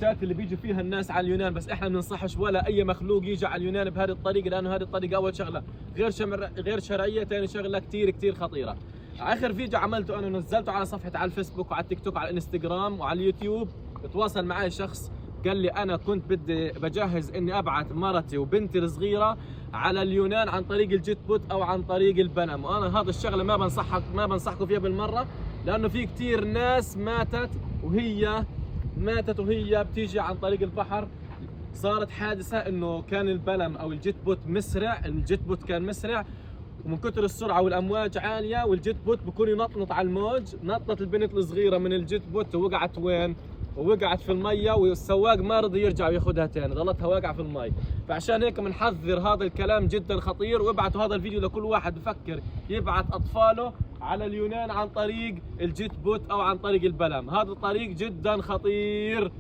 اللي بيجوا فيها الناس على اليونان، بس احنا بننصحش ولا اي مخلوق يجي على اليونان بهذه الطريقه، لانه هذه الطريقه اول شغله غير شرعيه، ثاني شغله كثير خطيره. اخر فيديو عملته انا ونزلته على صفحتي على الفيسبوك وعلى التيك توك وعلى الانستغرام وعلى اليوتيوب، تواصل معي شخص قال لي انا كنت بدي بجهز اني ابعث مرتي وبنتي الصغيره على اليونان عن طريق الجيت بوت او عن طريق البنم، وانا هذا الشغله ما بنصحكم فيها بالمره، لانه في كثير ناس ماتت وهي بتيجي عن طريق البحر. صارت حادثه انه كان البلم او الجيت بوت مسرع، الجيت بوت كان مسرع ومن كثر السرعه والامواج عاليه، والجيت بوت بكون ينطنط على الموج، نطت البنت الصغيره من الجيت بوت ووقعت وين؟ ووقعت في الميه، والسواق ما رضي يرجع وياخذها ثاني، ضلتها واقعه في المي. فعشان هيك بنحذر، هذا الكلام جدا خطير، وابعتوا هذا الفيديو لكل واحد بفكر يبعث اطفاله على اليونان عن طريق الجيت بوت او عن طريق البلم، هذا الطريق جدا خطير.